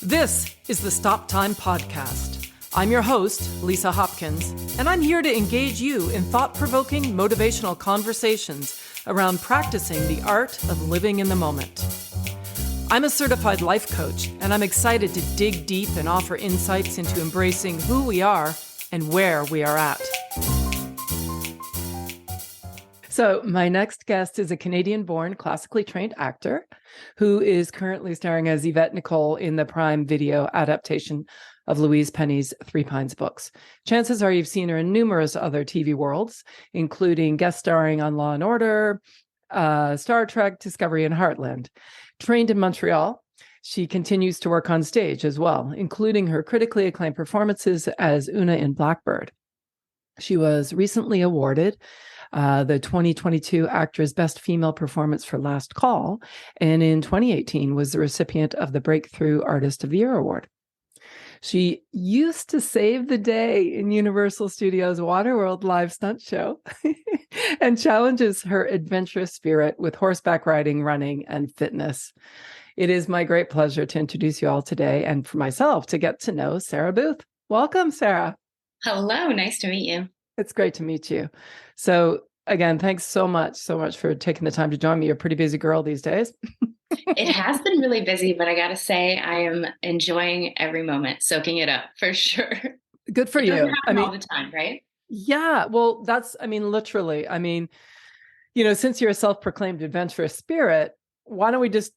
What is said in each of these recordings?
This is the Stop Time Podcast. I'm your host, Lisa Hopkins, and I'm here to engage you in thought-provoking, motivational conversations around practicing the art of living in the moment. I'm a certified life coach, and I'm excited to dig deep and offer insights into embracing who we are and where we are at. So my next guest is a Canadian-born, classically trained actor who is currently starring as Yvette Nicole in the Prime Video adaptation of Louise Penny's Three Pines books. Chances are you've seen her in numerous other TV worlds, including guest starring on Law & Order, Star Trek, Discovery, and Heartland. Trained in Montreal, she continues to work on stage as well, including her critically acclaimed performances as Una in Blackbird. She was recently awarded the 2022 ACTRA's Best Female Performance for Last Call, and in 2018 was the recipient of the Breakthrough Artist of the Year Award. She used to save the day in Universal Studios Waterworld live stunt show and challenges her adventurous spirit with horseback riding, running, and fitness. It is my great pleasure to introduce you all today, and for myself to get to know Sarah Booth. Welcome, Sarah. Hello, nice to meet you. It's great to meet you. So again, thanks so much for taking the time to join me. You're a pretty busy girl these days. It has been really busy, but I got to say I am enjoying every moment, soaking it up for sure. Good for you. Doesn't happen all the time, right? Yeah, well, literally. Since you're a self-proclaimed adventurous spirit, why don't we just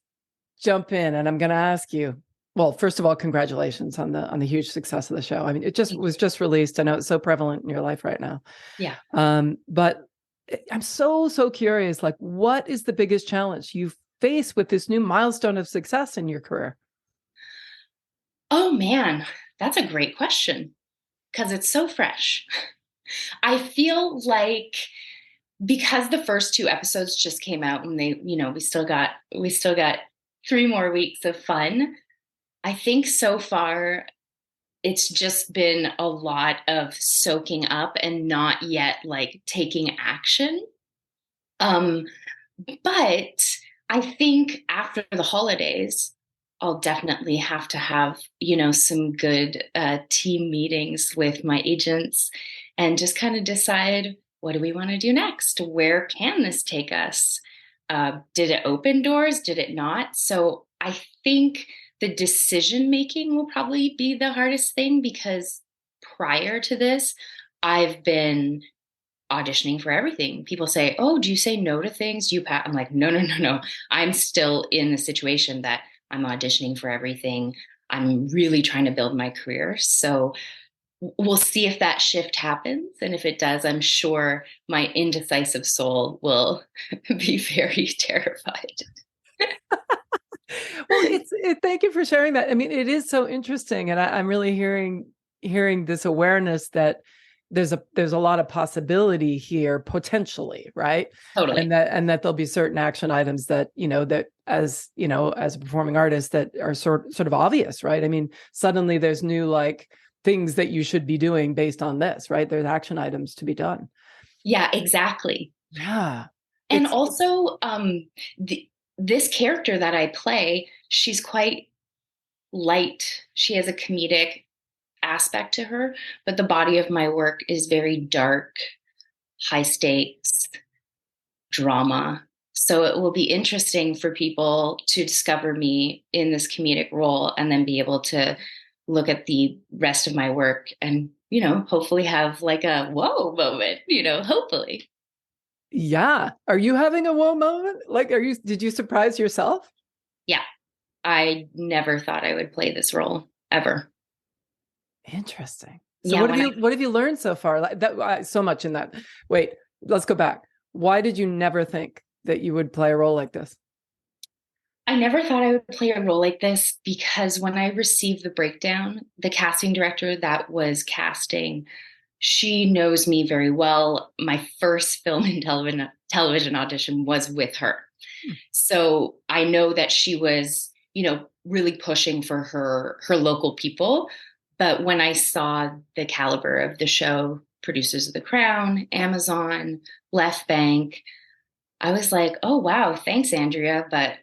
jump in? And I'm going to ask you, well, first of all, congratulations on the huge success of the show. I mean, it was just released. I know it's so prevalent in your life right now. Yeah. But I'm so curious, like, what is the biggest challenge you face with this new milestone of success in your career? Oh man, that's a great question because it's so fresh. I feel like because the first two episodes just came out and we still got 3 more weeks of fun. I think so far it's just been a lot of soaking up and not yet like taking action. But I think after the holidays, I'll definitely have to have, some good team meetings with my agents and just kind of decide, what do we want to do next? Where can this take us? Did it open doors? Did it not? So I think the decision-making will probably be the hardest thing because prior to this, I've been auditioning for everything. People say, oh, do you say no to things? I'm like, no. I'm still in the situation that I'm auditioning for everything. I'm really trying to build my career. So we'll see if that shift happens. And if it does, I'm sure my indecisive soul will be very terrified. Well, thank you for sharing that. I mean, it is so interesting. And I'm really hearing this awareness that there's a lot of possibility here potentially, right? Totally. And that there'll be certain action items that, that as a performing artist that are sort of obvious, right? I mean, suddenly there's new like things that you should be doing based on this, right? There's action items to be done. Yeah, exactly. Yeah. And also this character that I play, she's quite light. She has a comedic aspect to her, but the body of my work is very dark, high stakes, drama. So it will be interesting for people to discover me in this comedic role and then be able to look at the rest of my work and, hopefully have like a whoa moment, hopefully. Yeah. Are you having a whoa moment? Like, did you surprise yourself? Yeah. I never thought I would play this role ever. Interesting. So yeah, what have you learned so far? Like that, so much in that. Wait, let's go back. Why did you never think that you would play a role like this? I never thought I would play a role like this because when I received the breakdown, the casting director that was casting, she knows me very well. My first film and television audition was with her. So I know that she was, really pushing for her local people. But when I saw the caliber of the show, producers of The Crown, Amazon, Left Bank, I was like, oh, wow, thanks, Andrea. But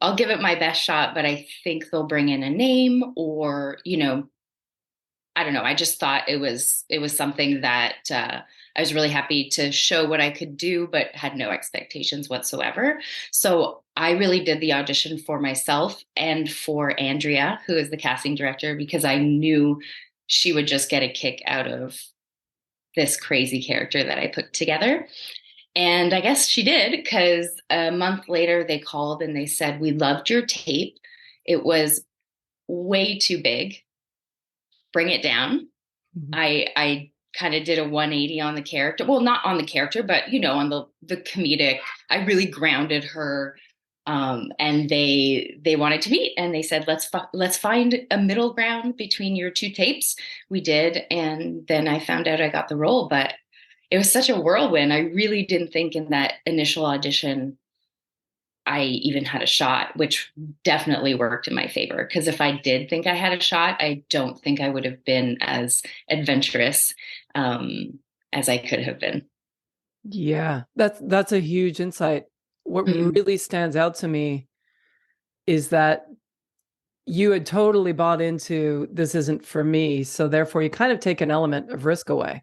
I'll give it my best shot, but I think they'll bring in a name or, I don't know. I just thought it was something that I was really happy to show what I could do, but had no expectations whatsoever. So I really did the audition for myself and for Andrea, who is the casting director, because I knew she would just get a kick out of this crazy character that I put together. And I guess she did, because a month later they called and they said, "We loved your tape. It was way too big. Bring it down." Mhm. I kind of did a 180 on the character. Well, not on the character, but on the comedic. I really grounded her. And they wanted to meet, and they said, let's find a middle ground between your two tapes. We did, and then I found out I got the role, but it was such a whirlwind. I really didn't think in that initial audition I even had a shot, which definitely worked in my favor. Because if I did think I had a shot, I don't think I would have been as adventurous as I could have been. Yeah, that's a huge insight. What Mm. really stands out to me is that you had totally bought into this isn't for me, so therefore you kind of take an element of risk away.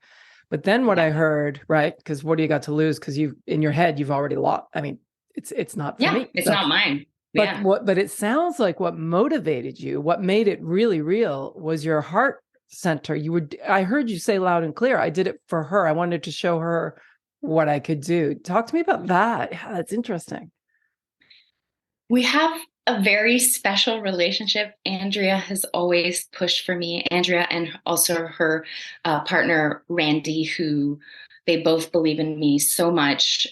But then what Yeah. I heard, right? Because what do you got to lose? Because you in your head you've already lost. I mean, it's not for Yeah, me. it's So, not mine. but Yeah. but it sounds like what motivated you, what made it really real, was your heart center. I heard you say loud and clear, I did it for her. I wanted to show her what I could do. Talk to me about that. Yeah, that's interesting. We have a very special relationship. Andrea has always pushed for me. Andrea and also her partner, Randy, who they both believe in me so much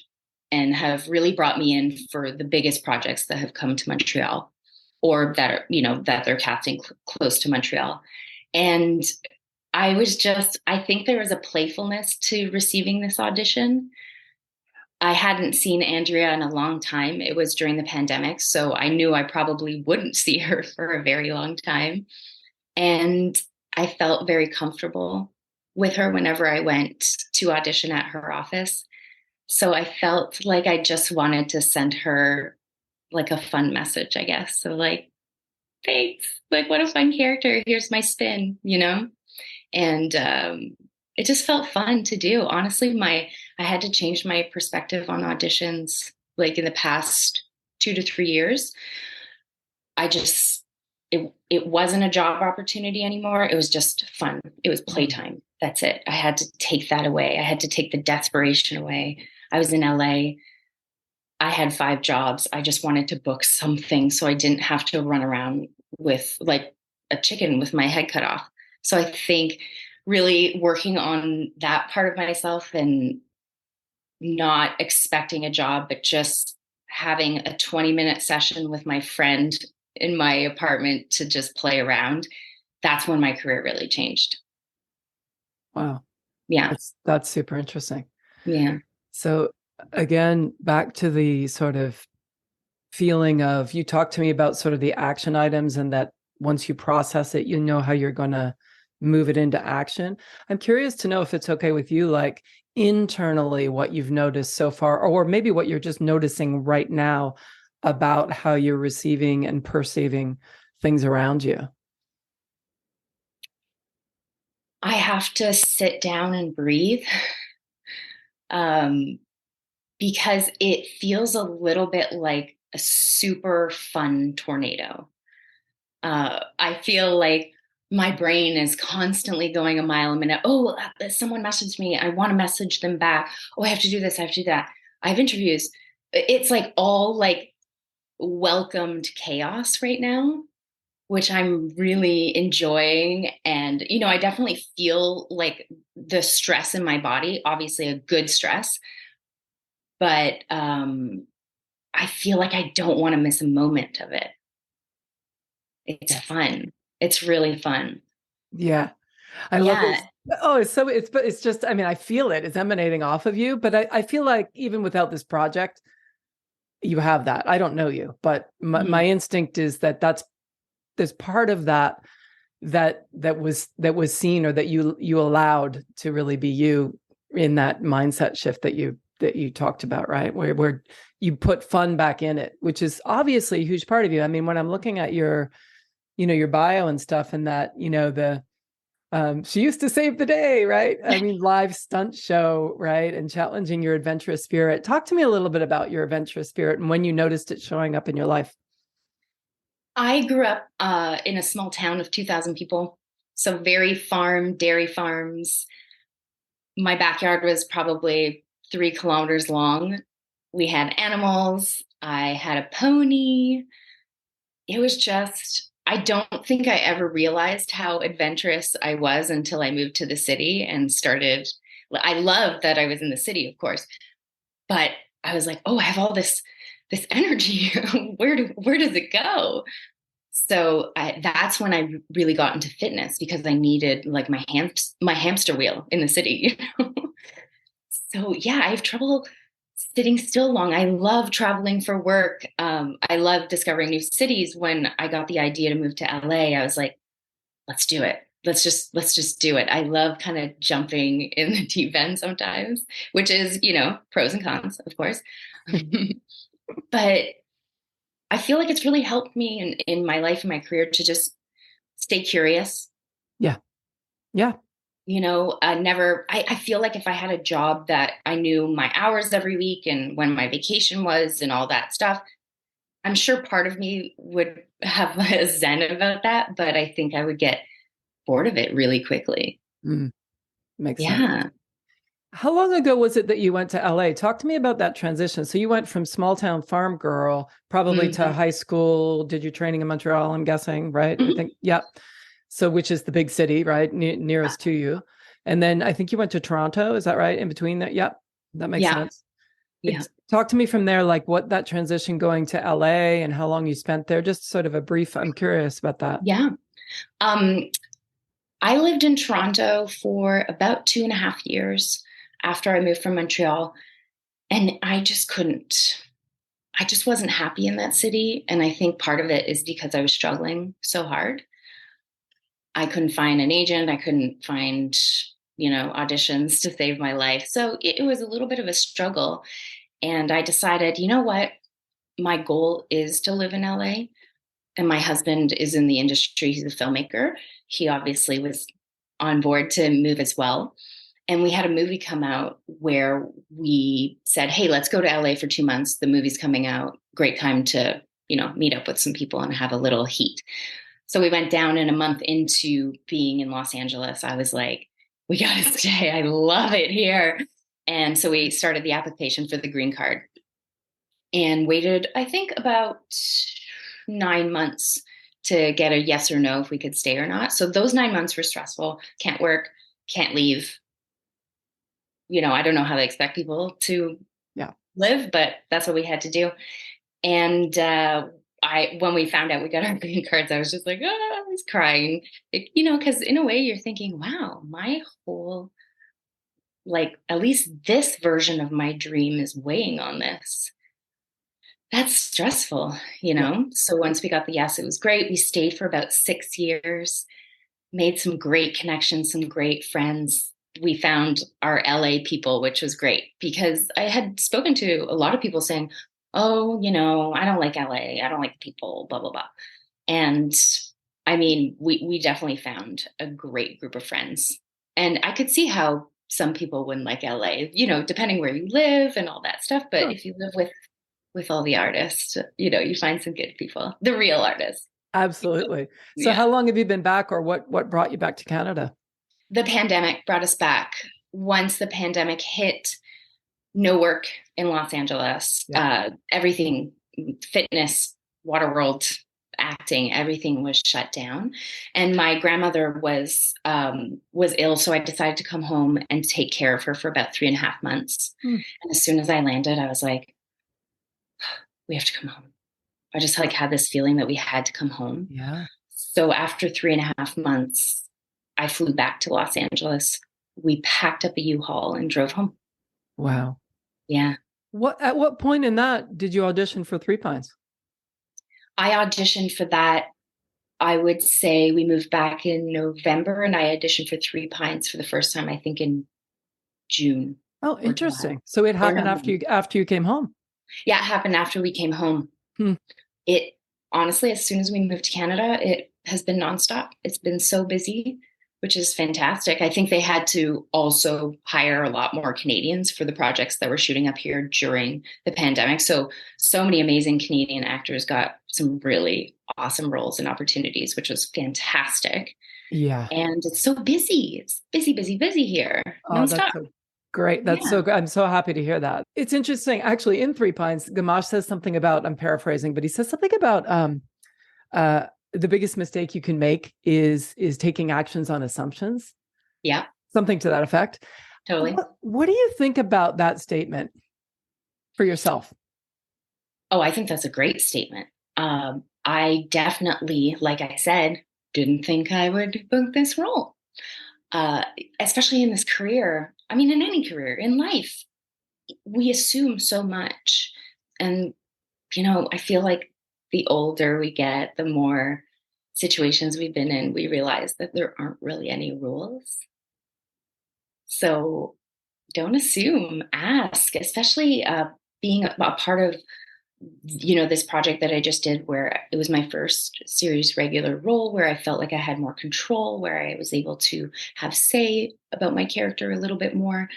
and have really brought me in for the biggest projects that have come to Montreal, or that are, that they're casting close to Montreal. And I think there was a playfulness to receiving this audition. I hadn't seen Andrea in a long time. It was during the pandemic, so I knew I probably wouldn't see her for a very long time. And I felt very comfortable with her whenever I went to audition at her office. So I felt like I just wanted to send her like a fun message, I guess. So like, thanks. Like, what a fun character. Here's my spin, And it just felt fun to do. Honestly, I had to change my perspective on auditions like in the past 2 to 3 years. I just it wasn't a job opportunity anymore. It was just fun. It was playtime. That's it. I had to take that away. I had to take the desperation away. I was in LA. I had 5 jobs. I just wanted to book something so I didn't have to run around with like a chicken with my head cut off. So I think really working on that part of myself and not expecting a job, but just having a 20-minute session with my friend in my apartment to just play around, that's when my career really changed. Wow. Yeah. That's super interesting. Yeah. So again, back to the sort of feeling of, you talked to me about sort of the action items, and that once you process it, you know how you're going to move it into action. I'm curious to know if it's okay with you, like internally, what you've noticed so far, or maybe what you're just noticing right now about how you're receiving and perceiving things around you. I have to sit down and breathe. Um, because it feels a little bit like a super fun tornado. I feel like my brain is constantly going a mile a minute. Oh, someone messaged me. I want to message them back. Oh, I have to do this. I have to do that. I have interviews. It's like all like welcomed chaos right now, which I'm really enjoying. And, I definitely feel like the stress in my body, obviously a good stress, but I feel like I don't want to miss a moment of it. It's Yes. fun. It's really fun. Yeah. I love Yeah. this. Oh, it's just, I mean, I feel it's emanating off of you, but I feel like even without this project, you have that. I don't know you, but my Mhm. instinct is that there's part of that was seen, or that you allowed to really be you in that mindset shift that you talked about, right? Where you put fun back in it, which is obviously a huge part of you. I mean, when I'm looking at your, your bio and stuff, and that, she used to save the day, right? I mean, live stunt show, right? And challenging your adventurous spirit. Talk to me a little bit about your adventurous spirit and when you noticed it showing up in your life. I grew up in a small town of 2,000 people. So very dairy farms. My backyard was probably 3 kilometers long. We had animals. I had a pony. It was just, I don't think I ever realized how adventurous I was until I moved to the city and started. I loved that I was in the city, of course, but I was like, oh, I have all this energy. Where does it go? So that's when I really got into fitness, because I needed like my hamster wheel in the city. So yeah, I have trouble sitting still long. I love traveling for work. I love discovering new cities. When I got the idea to move to LA, I was like, let's do it. Let's just do it. I love kind of jumping in the deep end sometimes, which is, pros and cons, of course. But I feel like it's really helped me in my life and my career to just stay curious. Yeah. Yeah. I feel like if I had a job that I knew my hours every week and when my vacation was and all that stuff, I'm sure part of me would have a zen about that, but I think I would get bored of it really quickly. Makes sense. Yeah. How long ago was it that you went to LA? Talk to me about that transition. So you went from small town farm girl, probably to high school, did your training in Montreal, I'm guessing, right? I think, yeah. So which is the big city, right? Nearest to you. And then I think you went to Toronto. Is that right? In between that? Yep. That makes sense. Yeah. Talk to me from there, like what that transition going to LA and how long you spent there. Just sort of a brief, I'm curious about that. Yeah. I lived in Toronto for about 2.5 years after I moved from Montreal. And I just wasn't happy in that city. And I think part of it is because I was struggling so hard. I couldn't find an agent. I couldn't find, auditions to save my life. So it was a little bit of a struggle. And I decided, you know what? My goal is to live in LA. And my husband is in the industry. He's a filmmaker. He obviously was on board to move as well. And we had a movie come out where we said, hey, let's go to LA for 2 months. The movie's coming out. Great time to, meet up with some people and have a little heat. So we went down, and a month into being in Los Angeles, I was like, we got to stay. I love it here. And so we started the application for the green card and waited, I think, about 9 months to get a yes or no if we could stay or not. So those 9 months were stressful. Can't work, can't leave. I don't know how they expect people to live, but that's what we had to do. And when we found out we got our green cards, I was just like, I was crying, because in a way you're thinking, wow, my whole, at least this version of my dream is weighing on this. That's stressful, So once we got the yes, it was great. We stayed for about 6 years, made some great connections, some great friends. We found our LA people, which was great, because I had spoken to a lot of people saying, oh, I don't like LA. I don't like people, blah, blah, blah. And I mean, we definitely found a great group of friends. And I could see how some people wouldn't like LA, depending where you live and all that stuff. But if you live with all the artists, you find some good people, the real artists. Absolutely. So how long have you been back, or what brought you back to Canada? The pandemic brought us back. Once the pandemic hit, no work in Los Angeles. Everything, fitness, Waterworld, acting, everything was shut down. And my grandmother was ill, so I decided to come home and take care of her for about 3.5 months. And as soon as I landed, I was like, we have to come home. I just had this feeling that we had to come home. Yeah. So after 3.5 months, I flew back to Los Angeles. We packed up a U-Haul and drove home. Wow. Yeah. At what point in that did you audition for Three Pines? I auditioned for that. I would say we moved back in November, and I auditioned for Three Pines for the first time, I think in June. Oh, interesting. So it happened after you came home. Yeah, it happened after we came home. Hmm. It honestly, as soon as we moved to Canada, it has been nonstop. It's been so busy, which is fantastic. I think they had to also hire a lot more Canadians for the projects that were shooting up here during the pandemic. So many amazing Canadian actors got some really awesome roles and opportunities, which was fantastic. Yeah. And it's so busy. It's busy, busy, busy here, Oh, nonstop. that's so great. That's Yeah. so good. I'm so happy to hear that. It's interesting. Actually, in Three Pines, Gamache says something about, I'm paraphrasing, but he says something about uh the biggest mistake you can make is taking actions on assumptions. Yeah, Something to that effect. totally. What do you think about that statement for yourself? Oh, I think that's a great statement. I definitely, like I said, didn't think I would book this role, uh, especially in this career. I mean, in any career, in life, we assume so much. And, I feel like the older we get, the more situations we've been in, we realize that there aren't really any rules. So don't assume, ask, especially being a part of this project that I just did, where it was my first series regular role, where I felt like I had more control, where I was able to have say about my character a little bit more.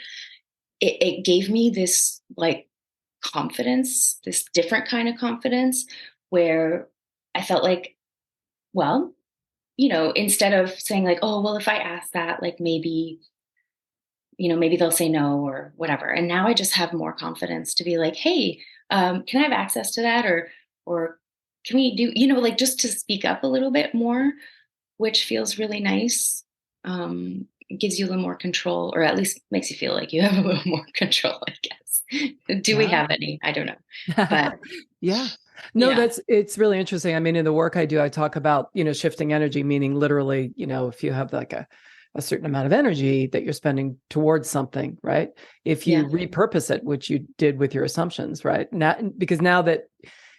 It gave me this like confidence, this different kind of confidence, where I felt like, well, instead of saying like, oh, well, if I ask that, like maybe they'll say no or whatever. And now I just have more confidence to be like, hey, can I have access to that? Or can we do, like just to speak up a little bit more, which feels really nice. It gives you a little more control, or at least makes you feel like you have a little more control, I guess. Do we Yeah. have any? I don't know. But Yeah. No, yeah, it's really interesting. I mean, in the work I do, I talk about, shifting energy, meaning literally, if you have like a certain amount of energy that you're spending towards something, right? If you yeah, repurpose it, which you did with your assumptions, right? Now, because now that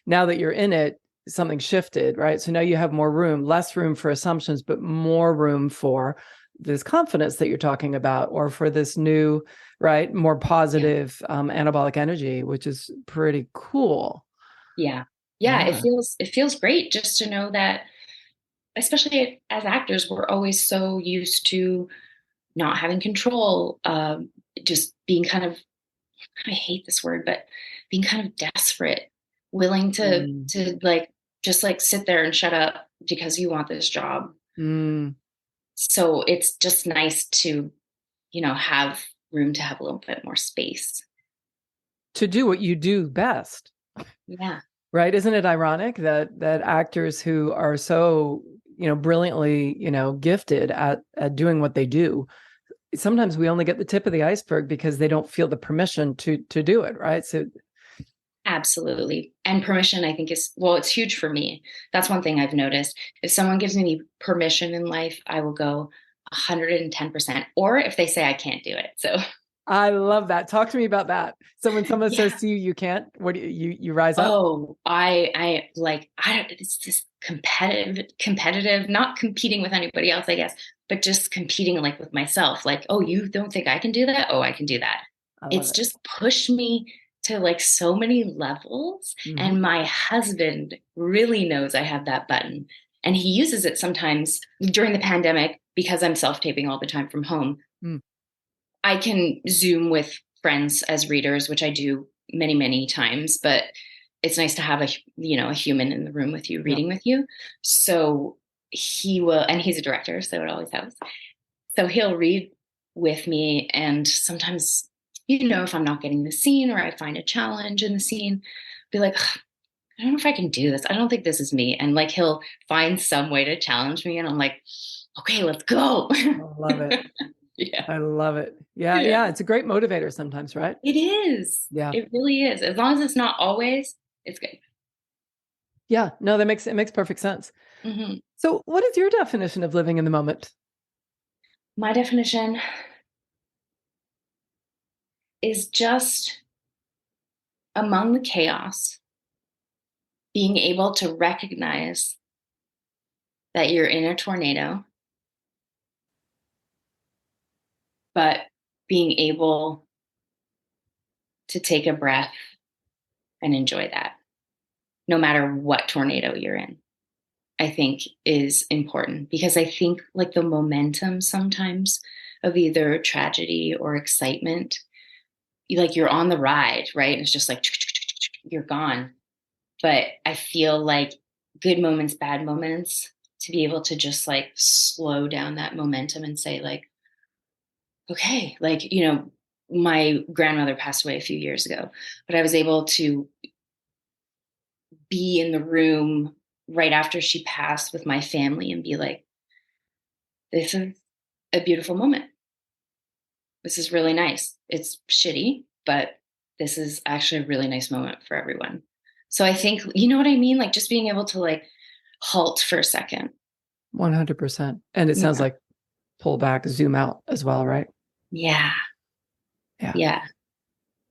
you're in it, something shifted, right? So now you have more room, less room for assumptions, but more room for this confidence that you're talking about, or for this new, right, more yeah, positive anabolic energy, which is pretty cool. yeah. Yeah, Yeah. it feels great just to know that, especially as actors, we're always so used to not having control, just being kind of, I hate this word, but being kind of desperate, willing to Mm. like just like sit there and shut up because you want this job. Mm. So it's just nice to, have room to have a little bit more space. To do what you do best, Yeah. right? Isn't it ironic that actors who are so, brilliantly, gifted at doing what they do, sometimes we only get the tip of the iceberg because they don't feel the permission to do it, right? So Absolutely. And permission, I think, well, it's huge for me. That's one thing I've noticed. If someone gives me permission in life, I will go 110%. Or if they say I can't do it. So, I love that. Talk to me about that. So when someone says yeah. to you, you can't, what do you rise up? Oh, I like, I don't, it's just competitive, not competing with anybody else, I guess, but just competing like with myself. Like, oh, you don't think I can do that? Oh, I can do that. I love It's it. just pushed me to like so many levels. Mm-hmm. And my husband really knows I have that button. And he uses it sometimes during the pandemic because I'm self-taping all the time from home. Mm. I can Zoom with friends as readers, which I do many, many times, but it's nice to have a human in the room with you, Yeah. reading with you. So he will, and he's a director, so it always helps. So he'll read with me, and sometimes, if I'm not getting the scene or I find a challenge in the scene, be like, I don't know if I can do this. I don't think this is me. And like he'll find some way to challenge me, and I'm like, okay, let's go. I love it. Yeah. I love it. Yeah. Yeah. Yeah. It's a great motivator sometimes, right? It is. Yeah. It really is. As long as it's not always, it's good. Yeah. No, it makes perfect sense. Hmm. So what is your definition of living in the moment? My definition is just among the chaos, being able to recognize that you're in a tornado, but being able to take a breath and enjoy that, no matter what tornado you're in, I think is important, because I think like the momentum sometimes of either tragedy or excitement, like you're on the ride, right? And it's just like you're gone. But I feel like good moments, bad moments, to be able to just like slow down that momentum and say like, okay, like, my grandmother passed away a few years ago, but I was able to be in the room right after she passed with my family and be like, this is a beautiful moment. This is really nice. It's shitty, but this is actually a really nice moment for everyone. So I think, you know what I mean? Like just being able to like halt for a second. 100%. And it sounds Yeah. like pull back, zoom out as well, right? Yeah. Yeah. Yeah.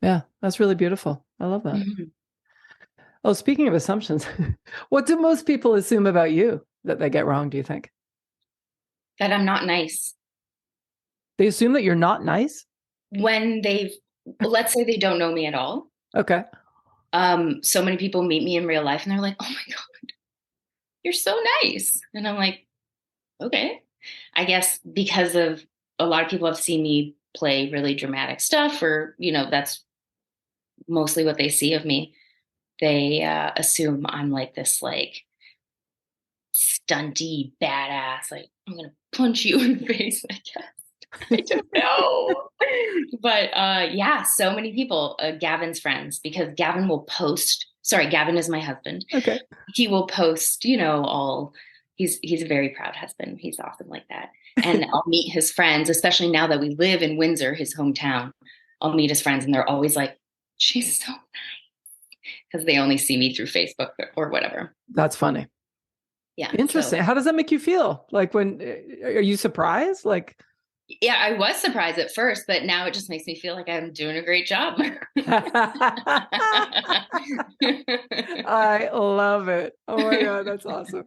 Yeah. That's really beautiful. I love that. Mhm. Oh, speaking of assumptions, what do most people assume about you that they get wrong, do you think? That I'm not nice. They assume that you're not nice? When let's say they don't know me at all. Okay. So many people meet me in real life and they're like, oh my God, you're so nice. And I'm like, okay. I guess because of a lot of people have seen me play really dramatic stuff, or, that's mostly what they see of me. They assume I'm like this, like, stunty badass. Like, I'm going to punch you in the face, I guess. I don't know. But yeah, so many people, Gavin's friends, because Gavin will post. Sorry, Gavin is my husband. Okay. He will post, all. He's a very proud husband. He's awesome like that. And I'll meet his friends, especially now that we live in Windsor, his hometown. I'll meet his friends, and they're always like, "She's so," because they only see me through Facebook or whatever. That's funny. Yeah. Interesting. So How does that make you feel? Like when, are you surprised? Like, yeah, I was surprised at first, but now it just makes me feel like I'm doing a great job. I love it. Oh my God, that's awesome.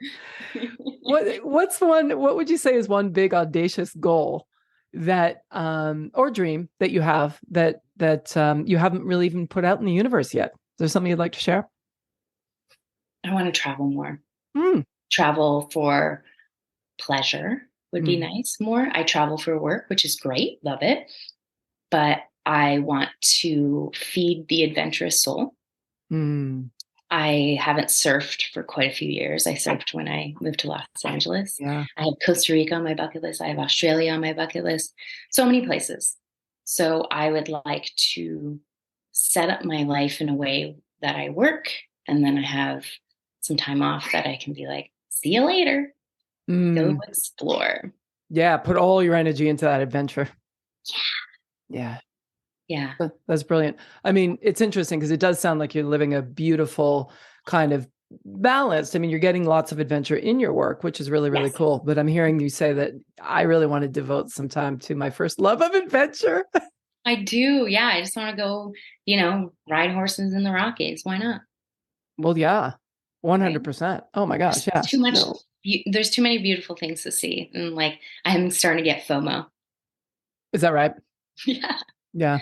What would you say is one big audacious goal that or dream that you have that you haven't really even put out in the universe yet? Is there something you'd like to share? I want to travel more. Mm. Travel for pleasure would be Mm. nice more. I travel for work, which is great. Love it. But I want to feed the adventurous soul. Mm. I haven't surfed for quite a few years. I surfed when I moved to Los Angeles. Yeah. I have Costa Rica on my bucket list. I have Australia on my bucket list. So many places. So I would like to set up my life in a way that I work and then I have some time off that I can be like, see you later. Go Mm. explore. Yeah. Put all your energy into that adventure. Yeah. Yeah. That's brilliant. I mean, it's interesting because it does sound like you're living a beautiful kind of balanced. I mean, you're getting lots of adventure in your work, which is really, really Yes. cool. But I'm hearing you say that I really want to devote some time to my first love of adventure. I do. Yeah. I just want to go, ride horses in the Rockies. Why not? Well, yeah, Right. 100%. Oh my gosh. There's Yeah. too much. No. There's too many beautiful things to see. And like, I'm starting to get FOMO. Is that right? Yeah. Yeah.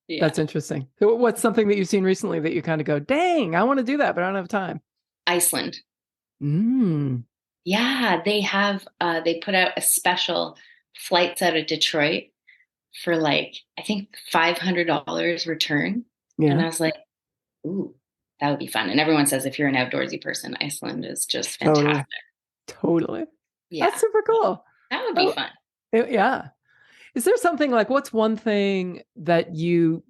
Yeah. That's interesting. So what's something that you've seen recently that you kind of go, dang, I want to do that, but I don't have time? Iceland. Mm. Yeah. They put out a special flights out of Detroit for like, I think $500 return. And Yeah. I was like, ooh, that would be fun. And everyone says if you're an outdoorsy person, Iceland is just Totally. fantastic. Totally. That's Yeah. super cool. That would be Oh, fun. yeah. Is there something like, what's one thing that you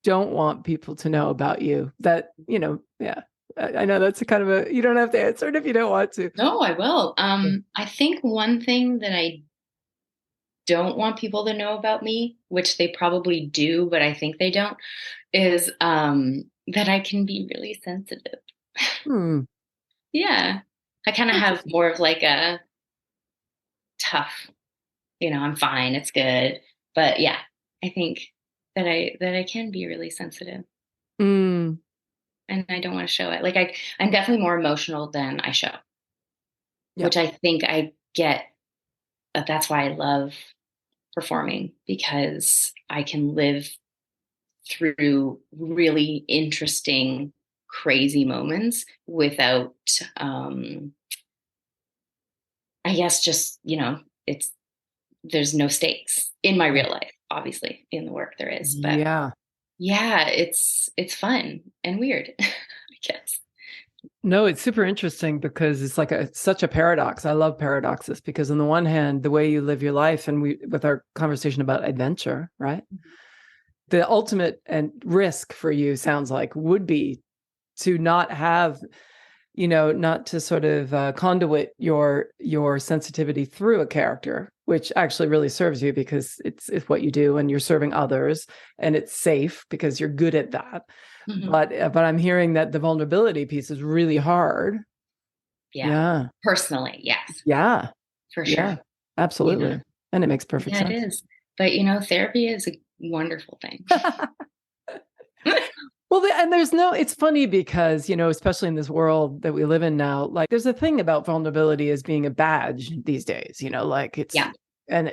don't want people to know about you that, yeah, I know that's a kind of you don't have to answer it if you don't want to. No, I will. I think one thing that I don't want people to know about me, which they probably do, but I think they don't, is that I can be really sensitive. Hmm. Yeah. I kind of have Interesting. more of like a tough, I'm fine, it's good. But yeah, I think that I can be really sensitive Mm. and I don't want to show it. Like I'm definitely more emotional than I show, Yeah. which I think I get. That's why I love performing, because I can live through really interesting, crazy moments without, I guess, just, there's no stakes in my real life. Obviously, in the work there is, but Yeah. yeah, it's fun and weird, I guess. No, it's super interesting because it's like such a paradox. I love paradoxes because on the one hand, the way you live your life, and with our conversation about adventure, right? The ultimate and risk for you sounds like would be to not have, not to sort of conduit your sensitivity through a character, which actually really serves you because it's what you do and you're serving others and it's safe because you're good at that. Mm-hmm. But I'm hearing that the vulnerability piece is really hard. Yeah. Personally, yes. Yeah. For sure. Yeah. Absolutely. Yeah. And it makes perfect sense. It is. But therapy is a wonderful thing. Well, it's funny because, especially in this world that we live in now, like there's a thing about vulnerability as being a badge these days, like it's, and,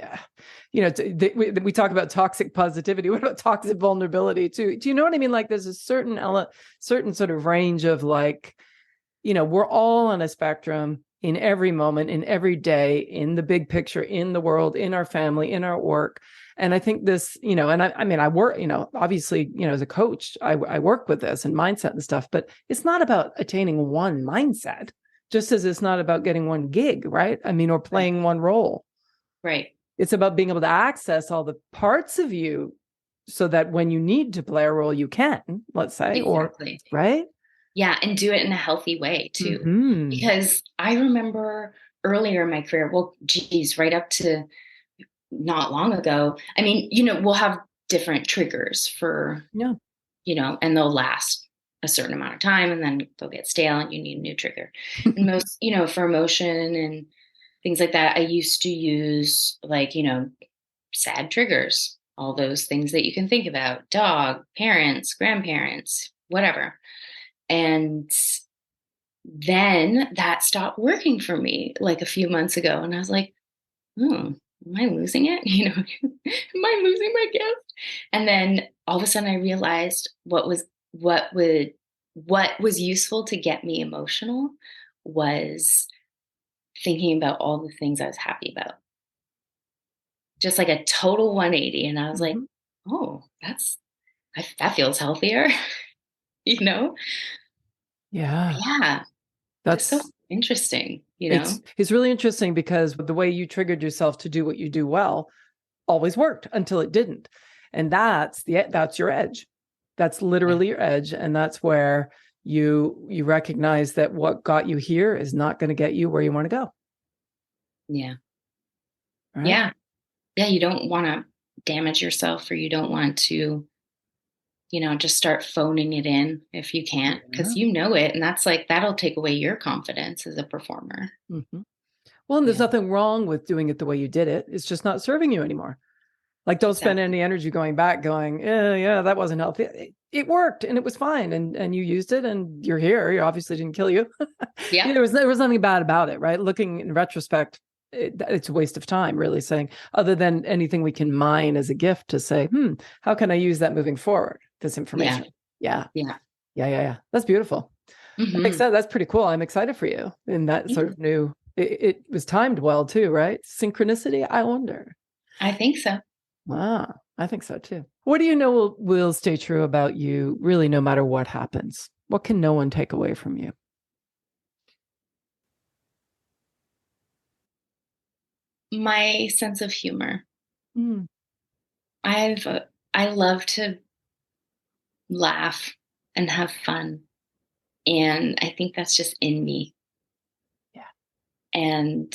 we talk about toxic positivity. What about toxic vulnerability too? Do you know what I mean? Like there's a certain sort of range of like, we're all on a spectrum in every moment, in every day, in the big picture, in the world, in our family, in our work. And I think this, and I work, obviously, as a coach, I work with this and mindset and stuff, but it's not about attaining one mindset, just as it's not about getting one gig, right? Or playing one role. Right. It's about being able to access all the parts of you so that when you need to play a role, you can, let's say, exactly. or, right? Yeah. And do it in a healthy way too. Mm-hmm. Because I remember earlier in my career, well, geez, right up to not long ago. We'll have different triggers for, and they'll last a certain amount of time and then they'll get stale and you need a new trigger. And most, for emotion and things like that, I used to use like, sad triggers, all those things that you can think about, dog, parents, grandparents, whatever. And then that stopped working for me like a few months ago. And I was like, am I losing it? Am I losing my gift? And then all of a sudden I realized what was useful to get me emotional was thinking about all the things I was happy about. Just like a total 180. And I was like, oh, that feels healthier, Yeah. Yeah. That's so interesting, It's really interesting because the way you triggered yourself to do what you do well always worked until it didn't. And that's your edge. That's literally your edge. And that's where you recognize that what got you here is not going to get you where you want to go. Yeah. Right? Yeah. Yeah. You don't want to damage yourself, or you don't want to, just start phoning it in if you can't, because it. And that's like, that'll take away your confidence as a performer. Mm-hmm. Well, and there's nothing wrong with doing it the way you did it. It's just not serving you anymore. Like, don't spend any energy going back going, yeah, that wasn't healthy. It worked and it was fine. And you used it and you're here. You obviously didn't kill you. Yeah. There was nothing bad about it, right? Looking in retrospect, it's a waste of time, really, saying, other than anything we can mine as a gift to say, how can I use that moving forward? This information. Yeah. That's beautiful. Mm-hmm. That's pretty cool. I'm excited for you in that sort of new, it was timed well too, right? Synchronicity, I wonder. I think so. Wow. I think so too. What do you know will stay true about you, really, no matter what happens? What can no one take away from you? My sense of humor. Mm. I love to laugh and have fun. And I think that's just in me. Yeah. And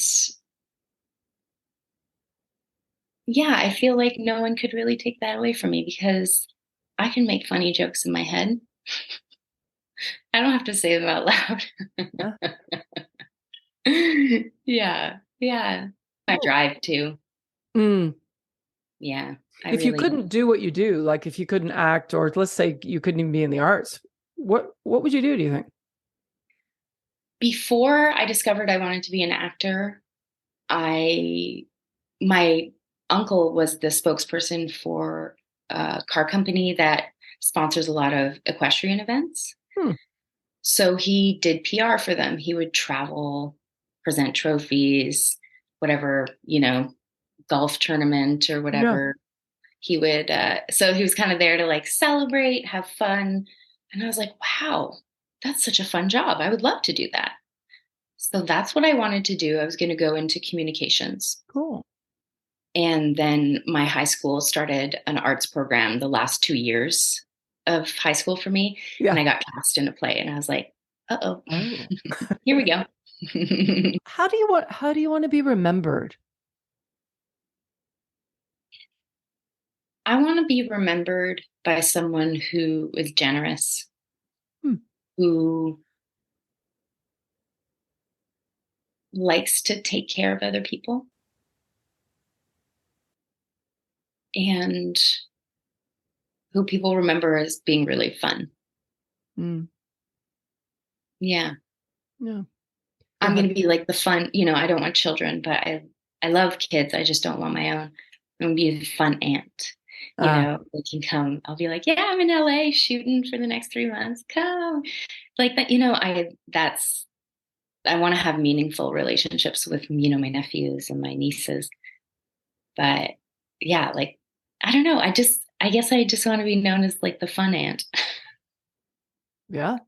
I feel like no one could really take that away from me because I can make funny jokes in my head. I don't have to say them out loud. Yeah. I drive too. Yeah. If you couldn't do what you do, like if you couldn't act, or let's say you couldn't even be in the arts, what would you do you think? Before I discovered I wanted to be an actor, my uncle was the spokesperson for a car company that sponsors a lot of equestrian events. So he did PR for them. He would travel, present trophies, whatever, golf tournament or Yeah. whatever. He would, so he was kind of there to like celebrate, have fun. And I was like, wow, that's such a fun job. I would love to do that. So that's what I wanted to do. I was going to go into communications. Cool. And then my high school started an arts program the last 2 years of high school for me. And Yeah. I got cast in a play and I was like, uh-oh, Oh. here we go. How do you want to be remembered? I want to be remembered by someone who is generous, Hmm. who likes to take care of other people, and who people remember as being really fun. Mm. Yeah. Yeah. I'm going to be like the fun, I don't want children, but I love kids. I just don't want my own. I'm going to be the fun aunt. Ah, They can come. I'll be like, yeah, I'm in LA shooting for the next 3 months. Come. Like that, I want to have meaningful relationships with, my nephews and my nieces. But yeah, like, I don't know. I guess I just want to be known as like the fun aunt. yeah.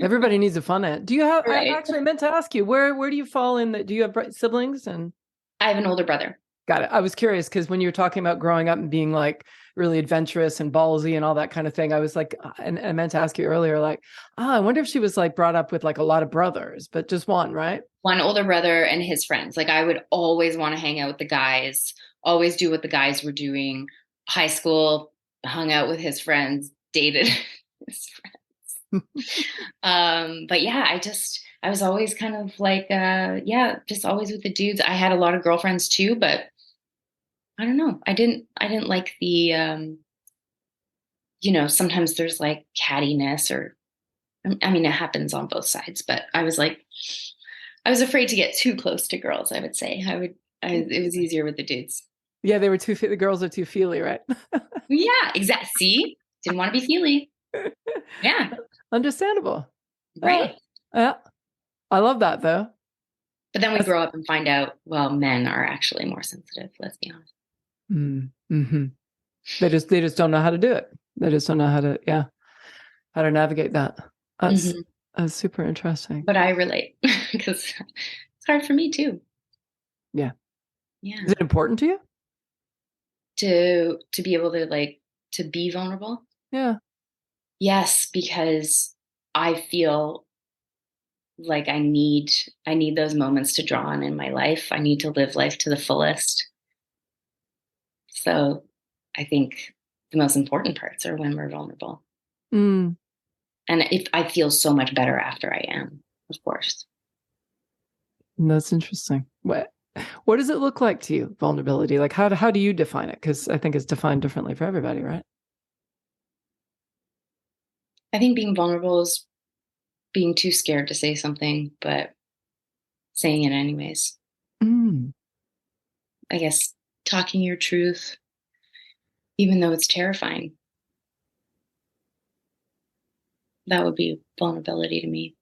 Everybody needs a fun aunt. Do you have, I Right. actually meant to ask you, where do you fall in the, do you have siblings? And I have an older brother. got it. I was curious because when you were talking about growing up and being like really adventurous and ballsy and all that kind of thing, I was like, and I meant to ask you earlier, like, I wonder if she was like brought up with like a lot of brothers, but just one, right? One older brother and his friends. Like I would always want to hang out with the guys, always do what the guys were doing. High school, hung out with his friends, dated his friends. But yeah, I was always kind of like, just always with the dudes. I had a lot of girlfriends too, but I don't know. I didn't like the, sometimes there's like cattiness or, I mean, it happens on both sides, but I was like, I was afraid to get too close to girls, I would say. It was easier with the dudes. Yeah, they were the girls are too feely, right? Yeah, exactly. See, didn't want to be feely. Yeah, Understandable. Yeah. right. Yeah. I love that though. But then we That's, grow up and find out, well, men are actually more sensitive. Let's be honest. mm-hmm. They just don't know how to do it. They just don't know how to navigate that. That's Hmm. that's super interesting. But I relate because it's hard for me too. Yeah. Is Yeah, it important to you? to be able to to be vulnerable. Yeah. Yes, because I feel like I need those moments to draw on in my life. I need to live life to the fullest. So I think the most important parts are when we're vulnerable. Mm, And if I feel so much better after I am, of course. that's interesting. What does it look like to you, vulnerability? Like how do you define it? Because I think it's defined differently for everybody, right? I think being vulnerable is being too scared to say something, but saying it anyways. Mm, I guess talking your truth, even though it's terrifying, that would be vulnerability to me.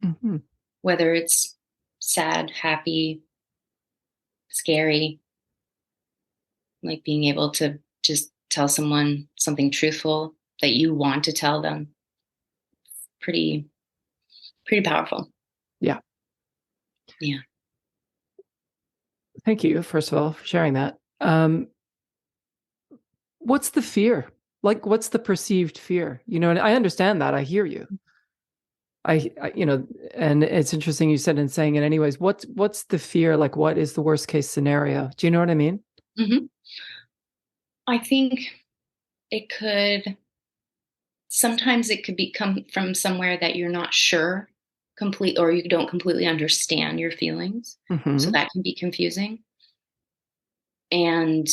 hmm Whether it's sad, happy, scary, like being able to just tell someone something truthful that you want to tell them. Pretty, pretty powerful. Yeah. Yeah. Thank you, first of all, for sharing that. What's the fear? Like, what's the perceived fear? And I understand that. I hear you. And it's interesting you said in saying it anyways. What's the fear? Like, what is the worst case scenario? Do you know what I mean? Hmm. I think it could, sometimes it could come from somewhere that you're not sure complete, or you don't completely understand your feelings. So Hmm. that can be confusing and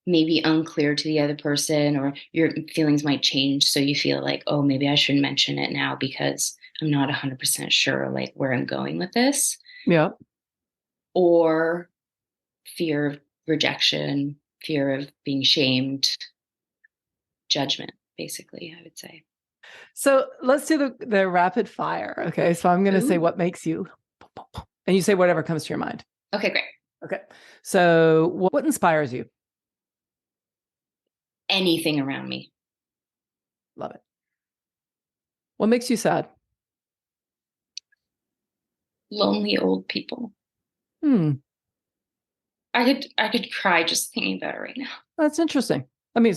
maybe unclear to the other person, or your feelings might change. So you feel like, oh, maybe I shouldn't mention it now because I'm not 100% sure like where I'm going with this. Yeah. Or fear of rejection, fear of being shamed, judgment, basically, I would say. So let's do the rapid fire. Okay. So I'm going to say Ooh. what makes you, and you say whatever comes to your mind. Okay, great. Okay. So what inspires you? Anything around me. Love it. What makes you sad? Lonely old people. Hmm. I could cry just thinking about it right now. That's interesting. I mean,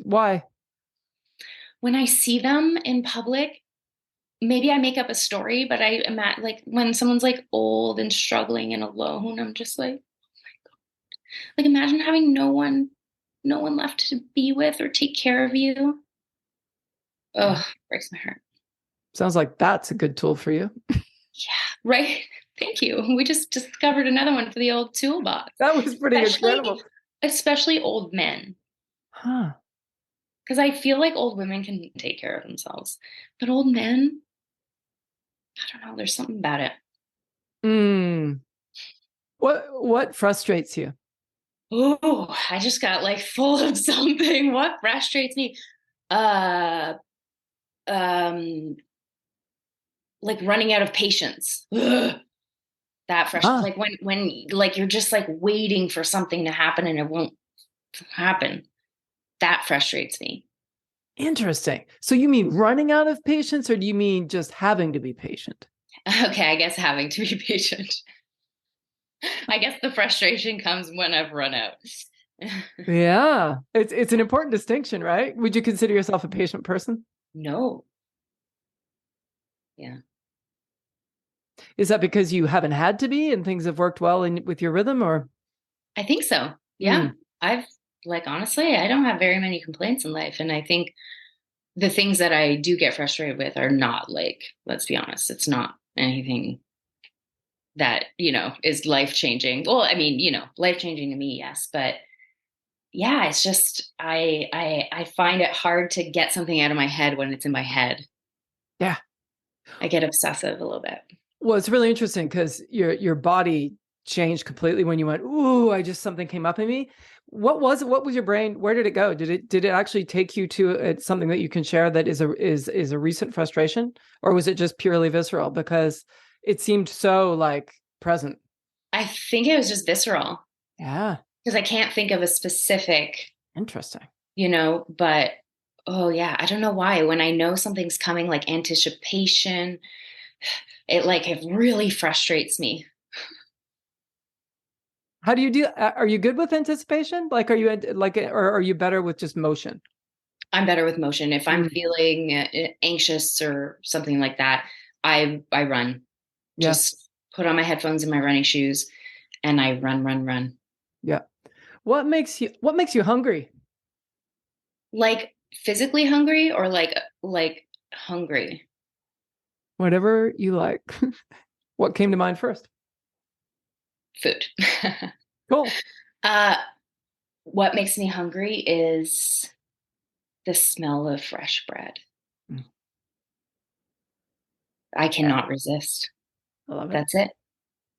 why? When I see them in public, maybe I make up a story, but I imagine like when someone's like old and struggling and alone, I'm just like imagine having no one left to be with or take care of you. Yeah. Oh, breaks my heart. Sounds like that's a good tool for you. Yeah, right. Thank you. We just discovered another one for the old toolbox. That was pretty Especially, incredible. especially old men. Huh. Because I feel like old women can take care of themselves. But old men, I don't know, there's something about it. Hmm. What frustrates you? Oh, I just got like full of something. What frustrates me? Uh um like running out of patience. Ugh, that frustrates Ah, like when like you're just like waiting for something to happen and it won't happen. That frustrates me. interesting. So you mean running out of patience, or do you mean just having to be patient? Okay, I guess having to be patient. I guess the frustration comes when I've run out. Yeah, it's an important distinction, right? Would you consider yourself a patient person? No. Yeah. Is that because you haven't had to be and things have worked well with your rhythm, or? I think so. Yeah. Mm, I've like honestly, I don't have very many complaints in life. And I think the things that I do get frustrated with are not like, let's be honest, it's not anything that, is life changing. Well, I mean, life changing to me, yes. But yeah, it's just I find it hard to get something out of my head when it's in my head. yeah. I get obsessive a little bit. Well, it's really interesting because your body changed completely when you went, "Ooh, I just something came up in me." What was it? What was your brain? Where did it go? Did it actually take you to something that you can share that is a recent frustration, or was it just purely visceral? Because it seemed so like present. I think it was just visceral Yeah, because I can't think of a specific, interesting. but oh yeah, I don't know why. When I know something's coming, like anticipation, it really frustrates me. How do you do? Are you good with anticipation? Like, are you like, or are you better with just motion? I'm better with motion. If I'm Mm, feeling anxious or something like that, I run. yeah, Just put on my headphones and my running shoes, and I run, run, run. yeah. What makes you hungry? Like physically hungry or like hungry. Whatever you like. What came to mind first? Food. Cool. uh, what makes me hungry is the smell of fresh bread. Mm, I yeah, cannot resist. I love it. That's it.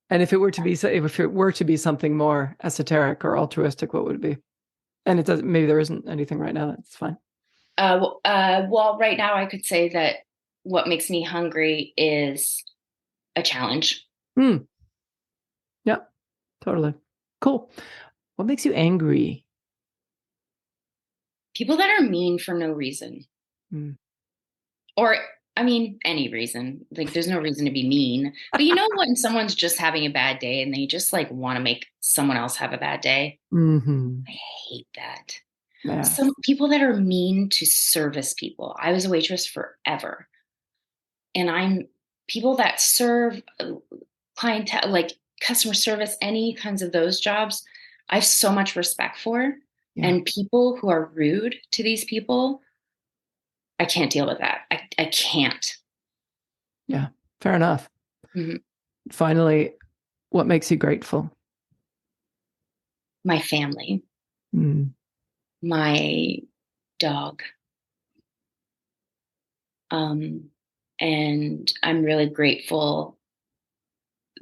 And if it were to be something more esoteric or altruistic, what would it be? And it doesn't. Maybe there isn't anything right now. That's fine. Well, right now I could say that what makes me hungry is a challenge. Hmm. Yeah. Totally. Cool. What makes you angry? People that are mean for no reason. Hmm. Or, I mean, any reason. Like, there's no reason to be mean. But when someone's just having a bad day and they just like want to make someone else have a bad day? Hmm. I hate that. Yeah. Some people that are mean to service people. I was a waitress forever. And I'm people that serve clientele, like customer service, any kinds of those jobs, I have so much respect for. Yeah. And people who are rude to these people, I can't deal with that. I can't. Yeah. Fair enough. Mhm. Finally, what makes you grateful? My family, Hmm. my dog. Um, and I'm really grateful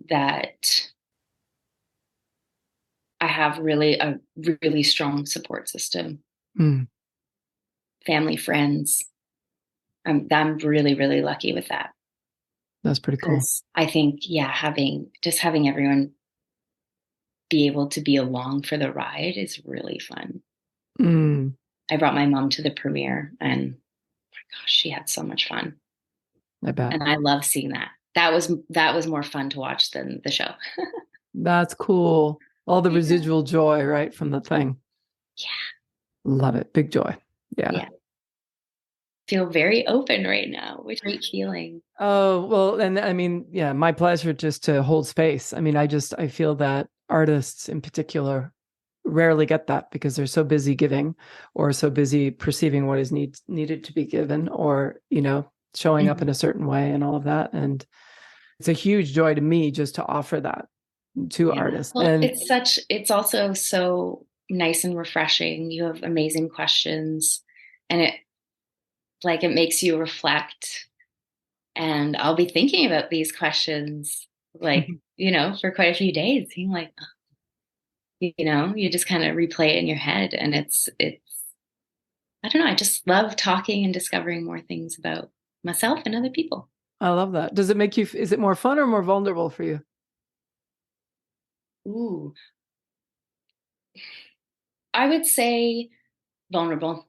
that I have a really strong support system, Hmm. family, friends. I'm really, really lucky with that. That's pretty cool. I think, having everyone be able to be along for the ride is really fun. Mm, I brought my mom to the premiere, and my gosh, she had so much fun. I bet. And I love seeing that. That was more fun to watch than the show. That's cool. All the residual joy, right, from the thing. Yeah. Love it. Big joy. Yeah. Feel very open right now, which is a great feeling. Oh, well, and I mean, yeah, my pleasure just to hold space. I mean, I feel that artists in particular rarely get that because they're so busy giving or so busy perceiving what is needed to be given, or, showing up in a certain way and all of that. And it's a huge joy to me just to offer that to artists. Well, and it's also so nice and refreshing. You have amazing questions, and it makes you reflect. And I'll be thinking about these questions, for quite a few days, being like, you just kind of replay it in your head. And it's, I don't know. I just love talking and discovering more things about myself and other people. I love that. Does it make you, is it more fun or more vulnerable for you? Ooh, I would say vulnerable.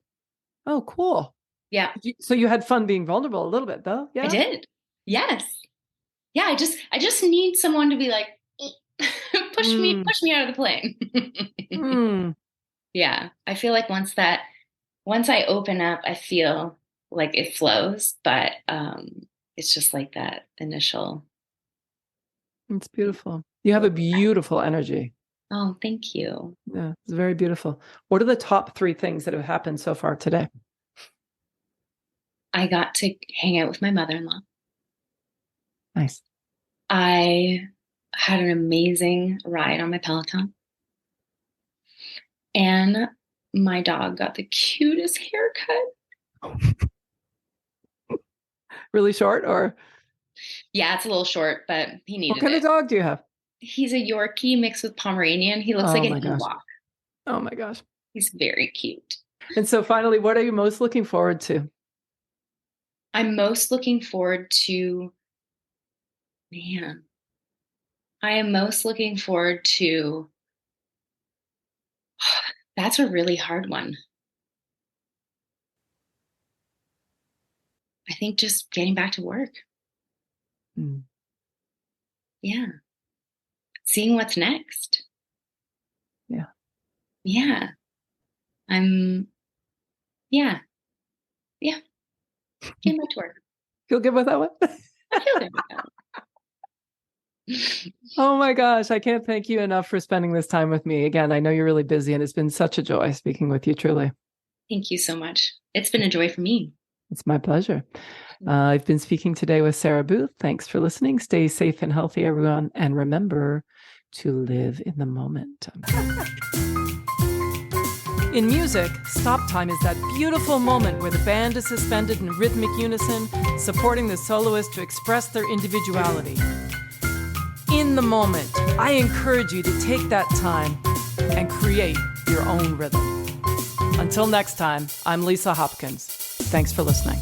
Oh, cool. Yeah. So you had fun being vulnerable a little bit, though? Yeah, I did. Yes. Yeah. I just need someone to be like, push me out of the plane. Yeah. I feel like once I open up, I feel like it flows, but it's just like that initial. It's beautiful. You have a beautiful energy. Oh, thank you. Yeah, it's very beautiful. What are the top 3 things that have happened so far today? I got to hang out with my mother-in-law. Nice. I had an amazing ride on my Peloton. And my dog got the cutest haircut. Really short, or? Yeah, it's a little short, but he needed it. What kind of dog do you have? He's a Yorkie mixed with Pomeranian. He looks like an Ewok. Oh my gosh. He's very cute. And so finally, what are you most looking forward to? I'm most looking forward to, that's a really hard one. I think just getting back to work. Yeah. Seeing what's next. Yeah. Yeah. Getting back to work. Feel good with that one? Oh my gosh. I can't thank you enough for spending this time with me. Again, I know you're really busy and it's been such a joy speaking with you, truly. Thank you so much. It's been a joy for me. It's my pleasure. I've been speaking today with Sarah Booth. Thanks for listening. Stay safe and healthy, everyone. And remember to live in the moment. In music, stop time is that beautiful moment where the band is suspended in rhythmic unison, supporting the soloist to express their individuality. In the moment, I encourage you to take that time and create your own rhythm. Until next time, I'm Lisa Hopkins. Thanks for listening.